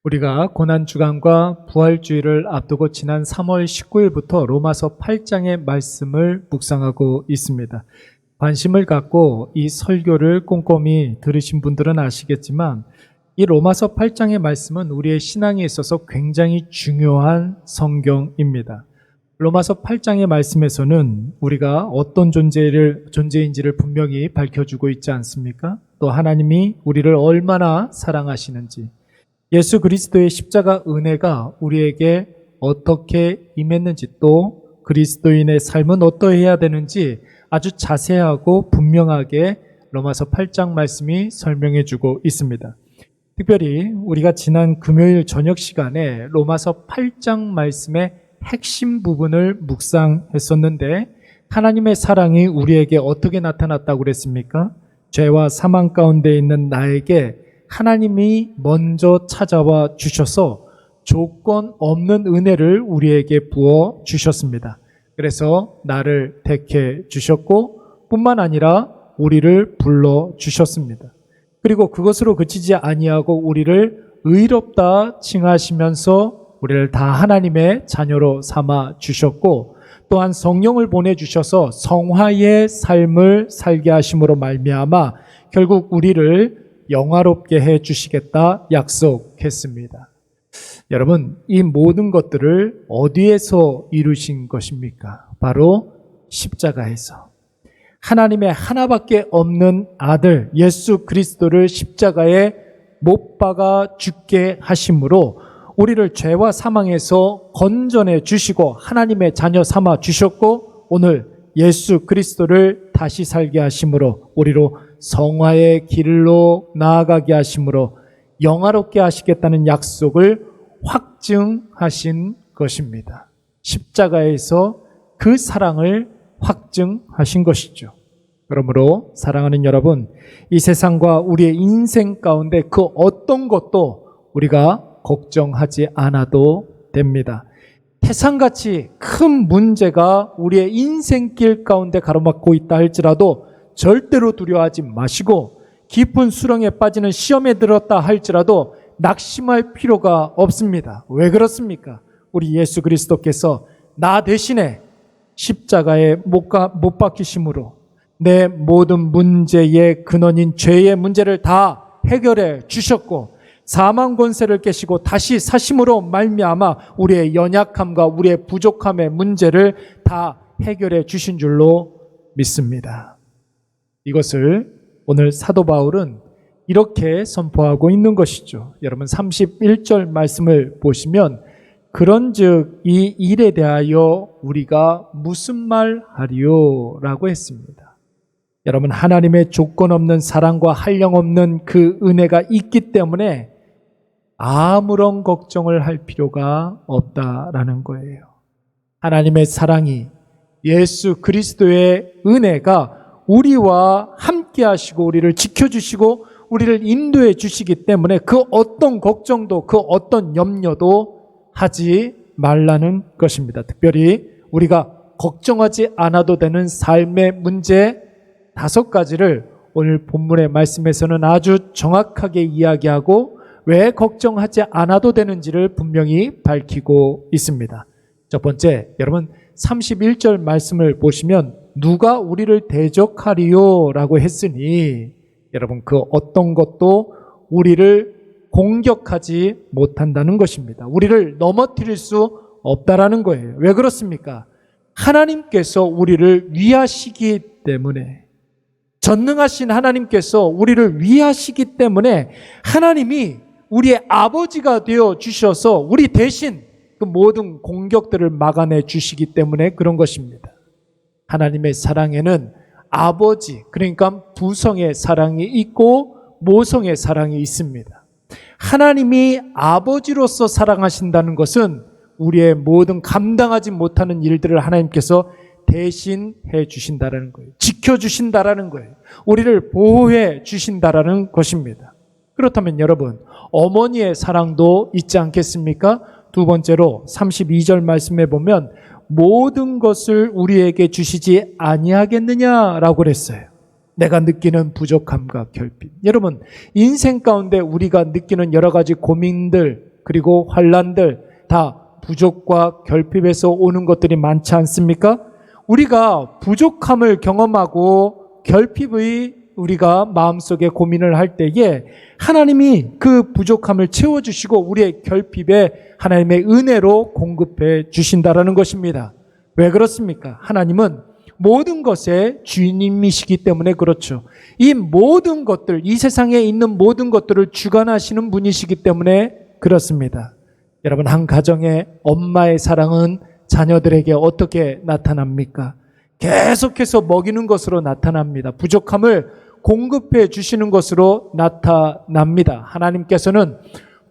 우리가 고난주간과 부활주의를 앞두고 지난 3월 19일부터 로마서 8장의 말씀을 묵상하고 있습니다. 관심을 갖고 이 설교를 꼼꼼히 들으신 분들은 아시겠지만 이 로마서 8장의 말씀은 우리의 신앙에 있어서 굉장히 중요한 성경입니다. 로마서 8장의 말씀에서는 우리가 어떤 존재인지를 분명히 밝혀주고 있지 않습니까? 또 하나님이 우리를 얼마나 사랑하시는지, 예수 그리스도의 십자가 은혜가 우리에게 어떻게 임했는지, 또 그리스도인의 삶은 어떠해야 되는지 아주 자세하고 분명하게 로마서 8장 말씀이 설명해 주고 있습니다. 특별히 우리가 지난 금요일 저녁 시간에 로마서 8장 말씀의 핵심 부분을 묵상했었는데, 하나님의 사랑이 우리에게 어떻게 나타났다고 그랬습니까? 죄와 사망 가운데 있는 나에게 하나님이 먼저 찾아와 주셔서 조건 없는 은혜를 우리에게 부어 주셨습니다. 그래서 나를 택해 주셨고 뿐만 아니라 우리를 불러 주셨습니다. 그리고 그것으로 그치지 아니하고 우리를 의롭다 칭하시면서 우리를 다 하나님의 자녀로 삼아 주셨고, 또한 성령을 보내주셔서 성화의 삶을 살게 하심으로 말미암아 결국 우리를 영화롭게 해 주시겠다 약속했습니다. 여러분, 이 모든 것들을 어디에서 이루신 것입니까? 바로 십자가에서. 하나님의 하나밖에 없는 아들 예수 그리스도를 십자가에 못 박아 죽게 하심으로 우리를 죄와 사망에서 건져내 주시고 하나님의 자녀 삼아 주셨고, 오늘 예수 그리스도를 다시 살게 하심으로 우리로 성화의 길로 나아가게 하심으로 영화롭게 하시겠다는 약속을 확증하신 것입니다. 십자가에서 그 사랑을 확증하신 것이죠. 그러므로 사랑하는 여러분, 이 세상과 우리의 인생 가운데 그 어떤 것도 우리가 걱정하지 않아도 됩니다. 태산같이 큰 문제가 우리의 인생길 가운데 가로막고 있다 할지라도 절대로 두려워하지 마시고, 깊은 수렁에 빠지는 시험에 들었다 할지라도 낙심할 필요가 없습니다. 왜 그렇습니까? 우리 예수 그리스도께서 나 대신에 십자가에 못 박히심으로 내 모든 문제의 근원인 죄의 문제를 다 해결해 주셨고, 사망 권세를 깨시고 다시 사심으로 말미암아 우리의 연약함과 우리의 부족함의 문제를 다 해결해 주신 줄로 믿습니다. 이것을 오늘 사도 바울은 이렇게 선포하고 있는 것이죠. 여러분, 31절 말씀을 보시면 그런즉 이 일에 대하여 우리가 무슨 말 하리요? 라고 했습니다. 여러분, 하나님의 조건 없는 사랑과 한량없는 그 은혜가 있기 때문에 아무런 걱정을 할 필요가 없다라는 거예요. 하나님의 사랑이, 예수 그리스도의 은혜가 우리와 함께 하시고 우리를 지켜주시고 우리를 인도해 주시기 때문에 그 어떤 걱정도 그 어떤 염려도 하지 말라는 것입니다. 특별히 우리가 걱정하지 않아도 되는 삶의 문제 5가지를 오늘 본문의 말씀에서는 아주 정확하게 이야기하고 왜 걱정하지 않아도 되는지를 분명히 밝히고 있습니다. 첫 번째, 여러분 31절 말씀을 보시면 누가 우리를 대적하리요? 라고 했으니, 여러분 그 어떤 것도 우리를 공격하지 못한다는 것입니다. 우리를 넘어뜨릴 수 없다라는 거예요. 왜 그렇습니까? 하나님께서 우리를 위하시기 때문에, 전능하신 하나님께서 우리를 위하시기 때문에 하나님이 우리의 아버지가 되어 주셔서 우리 대신 그 모든 공격들을 막아내 주시기 때문에 그런 것입니다. 하나님의 사랑에는 아버지, 그러니까 부성의 사랑이 있고 모성의 사랑이 있습니다. 하나님이 아버지로서 사랑하신다는 것은 우리의 모든 감당하지 못하는 일들을 하나님께서 대신해 주신다라는 거예요. 지켜주신다라는 거예요. 우리를 보호해 주신다라는 것입니다. 그렇다면 여러분, 어머니의 사랑도 있지 않겠습니까? 두 번째로 32절 말씀에 보면 모든 것을 우리에게 주시지 아니하겠느냐라고 그랬어요. 내가 느끼는 부족함과 결핍. 여러분, 인생 가운데 우리가 느끼는 여러 가지 고민들, 그리고 환난들 다 부족과 결핍에서 오는 것들이 많지 않습니까? 우리가 부족함을 경험하고 결핍의 우리가 마음속에 고민을 할 때에 하나님이 그 부족함을 채워주시고 우리의 결핍에 하나님의 은혜로 공급해 주신다라는 것입니다. 왜 그렇습니까? 하나님은 모든 것의 주인님이시기 때문에 그렇죠. 이 모든 것들, 이 세상에 있는 모든 것들을 주관하시는 분이시기 때문에 그렇습니다. 여러분, 한 가정의 엄마의 사랑은 자녀들에게 어떻게 나타납니까? 계속해서 먹이는 것으로 나타납니다. 부족함을 공급해 주시는 것으로 나타납니다. 하나님께서는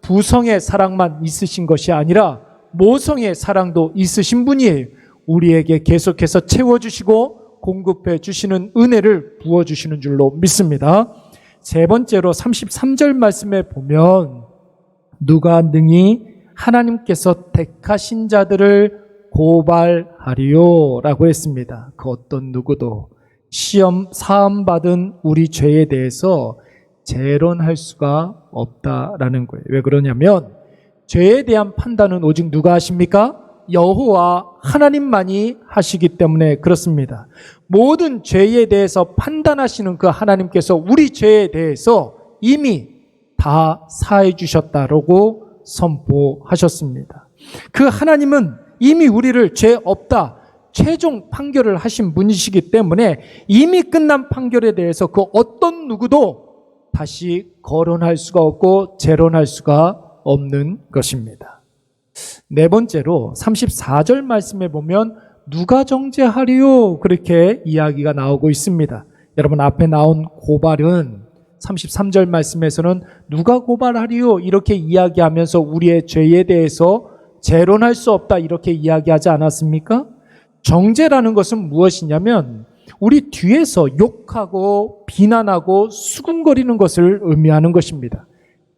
부성의 사랑만 있으신 것이 아니라 모성의 사랑도 있으신 분이에요. 우리에게 계속해서 채워주시고 공급해 주시는 은혜를 부어주시는 줄로 믿습니다. 세 번째로 33절 말씀에 보면 누가 능히 하나님께서 택하신 자들을 고발하리요 라고 했습니다. 그 어떤 누구도 시험 사함받은 우리 죄에 대해서 재론할 수가 없다라는 거예요. 왜 그러냐면 죄에 대한 판단은 오직 누가 하십니까? 여호와 하나님만이 하시기 때문에 그렇습니다. 모든 죄에 대해서 판단하시는 그 하나님께서 우리 죄에 대해서 이미 다 사해 주셨다라고 선포하셨습니다. 그 하나님은 이미 우리를 죄 없다 최종 판결을 하신 분이시기 때문에 이미 끝난 판결에 대해서 그 어떤 누구도 다시 거론할 수가 없고 재론할 수가 없는 것입니다. 네 번째로 34절 말씀에 보면 누가 정죄하리요 그렇게 이야기가 나오고 있습니다. 여러분, 앞에 나온 고발은 33절 말씀에서는 누가 고발하리요 이렇게 이야기하면서 우리의 죄에 대해서 재론할 수 없다 이렇게 이야기하지 않았습니까? 정죄라는 것은 무엇이냐면 우리 뒤에서 욕하고 비난하고 수군거리는 것을 의미하는 것입니다.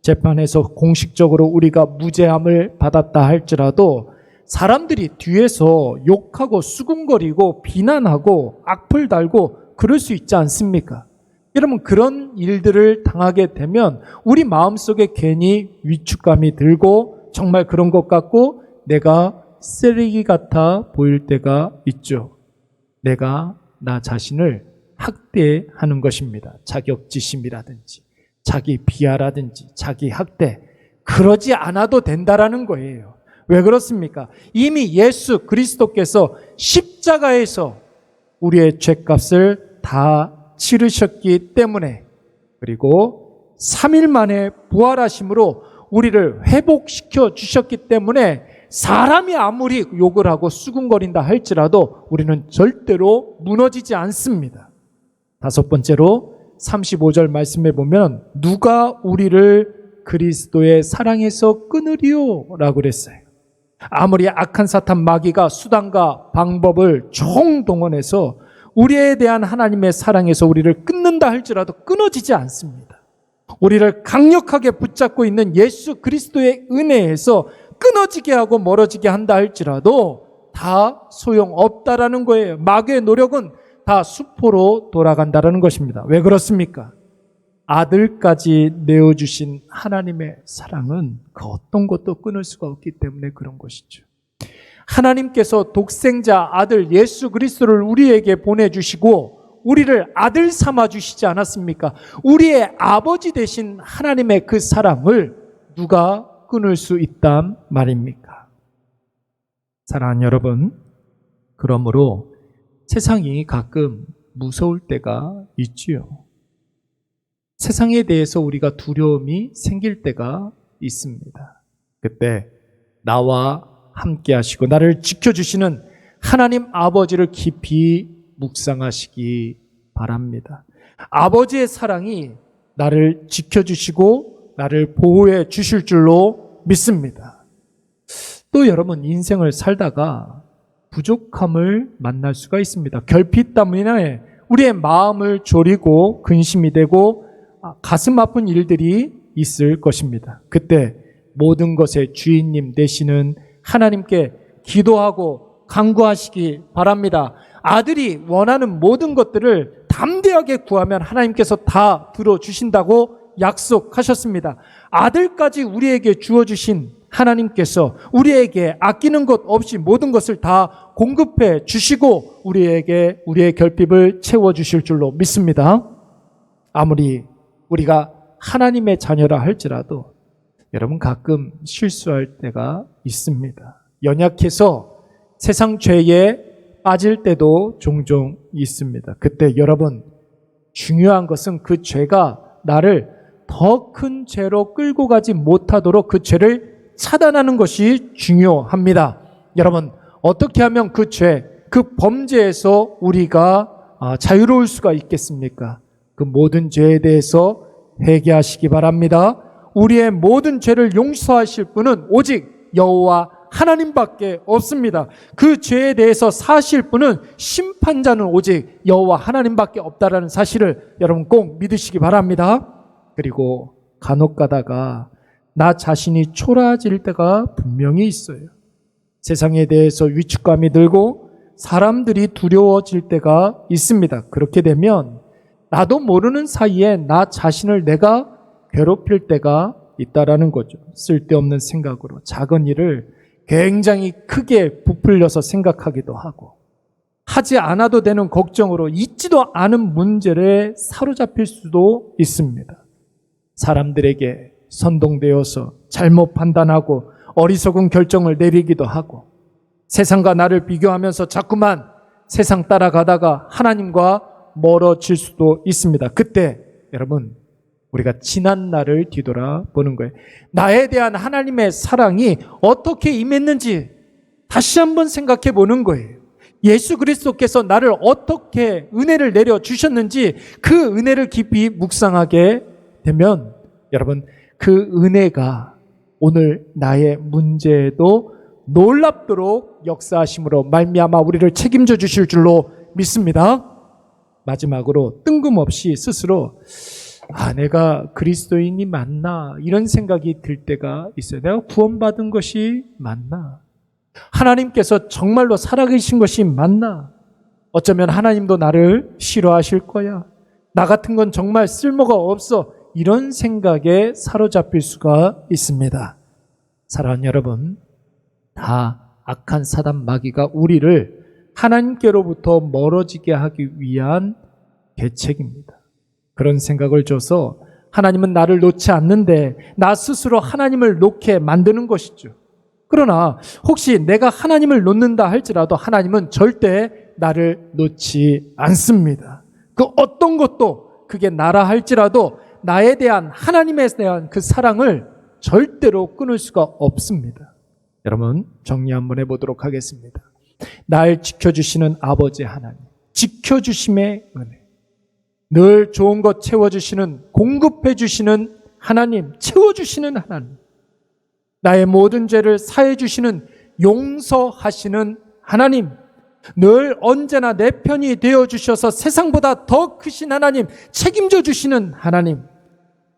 재판에서 공식적으로 우리가 무죄함을 받았다 할지라도 사람들이 뒤에서 욕하고 수군거리고 비난하고 악플 달고 그럴 수 있지 않습니까? 여러분, 그런 일들을 당하게 되면 우리 마음속에 괜히 위축감이 들고 정말 그런 것 같고 내가 쓰레기 같아 보일 때가 있죠. 내가 나 자신을 학대하는 것입니다. 자격지심이라든지 자기 비하라든지 자기 학대, 그러지 않아도 된다라는 거예요. 왜 그렇습니까? 이미 예수 그리스도께서 십자가에서 우리의 죄값을 다 치르셨기 때문에, 그리고 3일 만에 부활하심으로 우리를 회복시켜 주셨기 때문에 사람이 아무리 욕을 하고 수군거린다 할지라도 우리는 절대로 무너지지 않습니다. 다섯 번째로 35절 말씀에 보면 누가 우리를 그리스도의 사랑에서 끊으리요 라고 그랬어요. 아무리 악한 사탄 마귀가 수단과 방법을 총동원해서 우리에 대한 하나님의 사랑에서 우리를 끊는다 할지라도 끊어지지 않습니다. 우리를 강력하게 붙잡고 있는 예수 그리스도의 은혜에서 끊어지게 하고 멀어지게 한다 할지라도 다 소용없다라는 거예요. 마귀의 노력은 다 수포로 돌아간다라는 것입니다. 왜 그렇습니까? 아들까지 내어주신 하나님의 사랑은 그 어떤 것도 끊을 수가 없기 때문에 그런 것이죠. 하나님께서 독생자 아들 예수 그리스도를 우리에게 보내주시고 우리를 아들 삼아 주시지 않았습니까? 우리의 아버지 되신 하나님의 그 사랑을 누가 끊을 수 있단 말입니까? 사랑하는 여러분, 그러므로 세상이 가끔 무서울 때가 있지요. 세상에 대해서 우리가 두려움이 생길 때가 있습니다. 그때 나와 함께 하시고 나를 지켜주시는 하나님 아버지를 깊이 묵상하시기 바랍니다. 아버지의 사랑이 나를 지켜주시고 나를 보호해 주실 줄로 믿습니다. 또 여러분, 인생을 살다가 부족함을 만날 수가 있습니다. 결핍 때문에 우리의 마음을 졸이고 근심이 되고 가슴 아픈 일들이 있을 것입니다. 그때 모든 것의 주인님 되시는 하나님께 기도하고 간구하시기 바랍니다. 아들이 원하는 모든 것들을 담대하게 구하면 하나님께서 다 들어주신다고 약속하셨습니다. 아들까지 우리에게 주어주신 하나님께서 우리에게 아끼는 것 없이 모든 것을 다 공급해 주시고 우리에게 우리의 결핍을 채워주실 줄로 믿습니다. 아무리 우리가 하나님의 자녀라 할지라도 여러분 가끔 실수할 때가 있습니다. 연약해서 세상 죄에 빠질 때도 종종 있습니다. 그때 여러분 중요한 것은 그 죄가 나를 더 큰 죄로 끌고 가지 못하도록 그 죄를 차단하는 것이 중요합니다. 여러분 어떻게 하면 그 죄, 그 범죄에서 우리가 자유로울 수가 있겠습니까? 그 모든 죄에 대해서 회개하시기 바랍니다. 우리의 모든 죄를 용서하실 분은 오직 여호와 하나님밖에 없습니다. 그 죄에 대해서 사실 분은 심판자는 오직 여호와 하나님밖에 없다라는 사실을 여러분 꼭 믿으시기 바랍니다. 그리고 간혹 가다가 나 자신이 초라해질 때가 분명히 있어요. 세상에 대해서 위축감이 들고 사람들이 두려워질 때가 있습니다. 그렇게 되면 나도 모르는 사이에 나 자신을 내가 괴롭힐 때가 있다라는 거죠. 쓸데없는 생각으로 작은 일을 굉장히 크게 부풀려서 생각하기도 하고 하지 않아도 되는 걱정으로 있지도 않은 문제를 사로잡힐 수도 있습니다. 사람들에게 선동되어서 잘못 판단하고 어리석은 결정을 내리기도 하고 세상과 나를 비교하면서 자꾸만 세상 따라가다가 하나님과 멀어질 수도 있습니다. 그때 여러분 우리가 지난 날을 뒤돌아보는 거예요. 나에 대한 하나님의 사랑이 어떻게 임했는지 다시 한번 생각해 보는 거예요. 예수 그리스도께서 나를 어떻게 은혜를 내려주셨는지 그 은혜를 깊이 묵상하게 되면 여러분 그 은혜가 오늘 나의 문제에도 놀랍도록 역사하심으로 말미암아 우리를 책임져 주실 줄로 믿습니다. 마지막으로 뜬금없이 스스로 내가 그리스도인이 맞나 이런 생각이 들 때가 있어요. 내가 구원받은 것이 맞나? 하나님께서 정말로 살아계신 것이 맞나? 어쩌면 하나님도 나를 싫어하실 거야. 나 같은 건 정말 쓸모가 없어. 이런 생각에 사로잡힐 수가 있습니다. 사랑하는 여러분, 다 악한 사단 마귀가 우리를 하나님께로부터 멀어지게 하기 위한 계책입니다. 그런 생각을 줘서 하나님은 나를 놓지 않는데 나 스스로 하나님을 놓게 만드는 것이죠. 그러나 혹시 내가 하나님을 놓는다 할지라도 하나님은 절대 나를 놓지 않습니다. 그 어떤 것도 그게 나라 할지라도 나에 대한 하나님에 대한 그 사랑을 절대로 끊을 수가 없습니다. 여러분 정리 한번 해보도록 하겠습니다. 날 지켜주시는 아버지 하나님, 지켜주심의 은혜, 늘 좋은 것 채워주시는, 공급해주시는 하나님, 채워주시는 하나님, 나의 모든 죄를 사해주시는, 용서하시는 하나님, 늘 언제나 내 편이 되어주셔서 세상보다 더 크신 하나님, 책임져 주시는 하나님,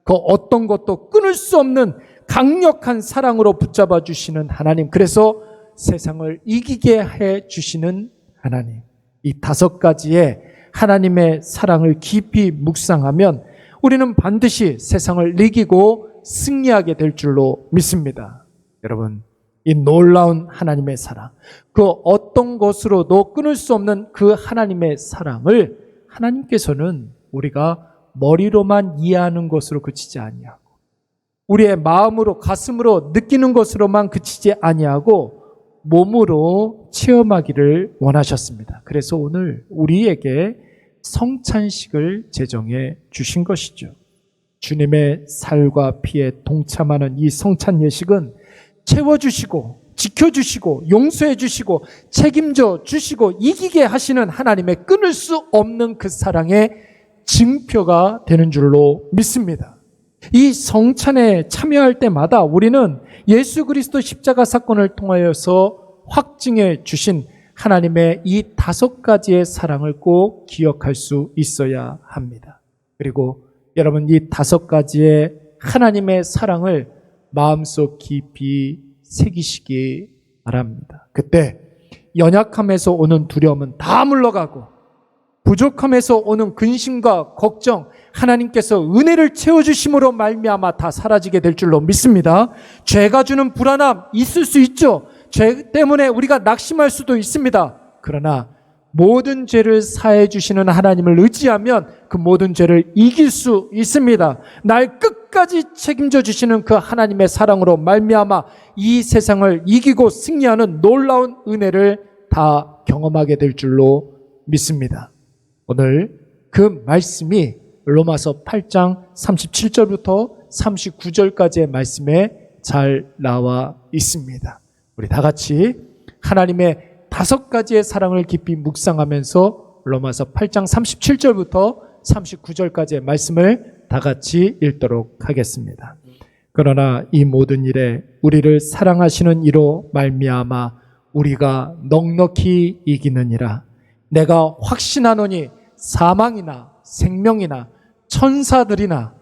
그 어떤 것도 끊을 수 없는 강력한 사랑으로 붙잡아 주시는 하나님, 그래서 세상을 이기게 해 주시는 하나님, 이 다섯 가지의 하나님의 사랑을 깊이 묵상하면 우리는 반드시 세상을 이기고 승리하게 될 줄로 믿습니다. 여러분, 이 놀라운 하나님의 사랑, 그 어떤 것으로도 끊을 수 없는 그 하나님의 사랑을 하나님께서는 우리가 머리로만 이해하는 것으로 그치지 아니하고 우리의 마음으로 가슴으로 느끼는 것으로만 그치지 아니하고 몸으로 체험하기를 원하셨습니다. 그래서 오늘 우리에게 성찬식을 제정해 주신 것이죠. 주님의 살과 피에 동참하는 이 성찬 예식은 채워주시고 지켜주시고 용서해주시고 책임져 주시고 이기게 하시는 하나님의 끊을 수 없는 그 사랑의 증표가 되는 줄로 믿습니다. 이 성찬에 참여할 때마다 우리는 예수 그리스도 십자가 사건을 통하여서 확증해 주신 하나님의 이 다섯 가지의 사랑을 꼭 기억할 수 있어야 합니다. 그리고 여러분 이 다섯 가지의 하나님의 사랑을 마음속 깊이 새기시기 바랍니다. 그때 연약함에서 오는 두려움은 다 물러가고 부족함에서 오는 근심과 걱정, 하나님께서 은혜를 채워주심으로 말미암아 다 사라지게 될 줄로 믿습니다. 죄가 주는 불안함 있을 수 있죠. 죄 때문에 우리가 낙심할 수도 있습니다. 그러나 모든 죄를 사해 주시는 하나님을 의지하면 그 모든 죄를 이길 수 있습니다. 날 끝까지 책임져 주시는 그 하나님의 사랑으로 말미암아 이 세상을 이기고 승리하는 놀라운 은혜를 다 경험하게 될 줄로 믿습니다. 오늘 그 말씀이 로마서 8장 37절부터 39절까지의 말씀에 잘 나와 있습니다. 우리 다 같이 하나님의 5가지의 사랑을 깊이 묵상하면서 로마서 8장 37절부터 39절까지의 말씀을 다 같이 읽도록 하겠습니다. 그러나 이 모든 일에 우리를 사랑하시는 이로 말미암아 우리가 넉넉히 이기느니라. 내가 확신하노니 사망이나 생명이나 천사들이나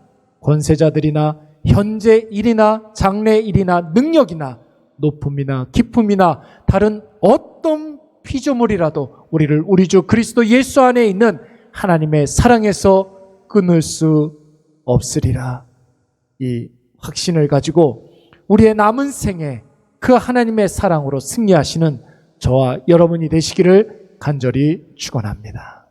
권세자들이나 현재 일이나 장래 일이나 능력이나 높음이나 깊음이나 다른 어떤 피조물이라도 우리를 우리 주 그리스도 예수 안에 있는 하나님의 사랑에서 끊을 수 없으리라. 이 확신을 가지고 우리의 남은 생에 그 하나님의 사랑으로 승리하시는 저와 여러분이 되시기를 간절히 축원합니다.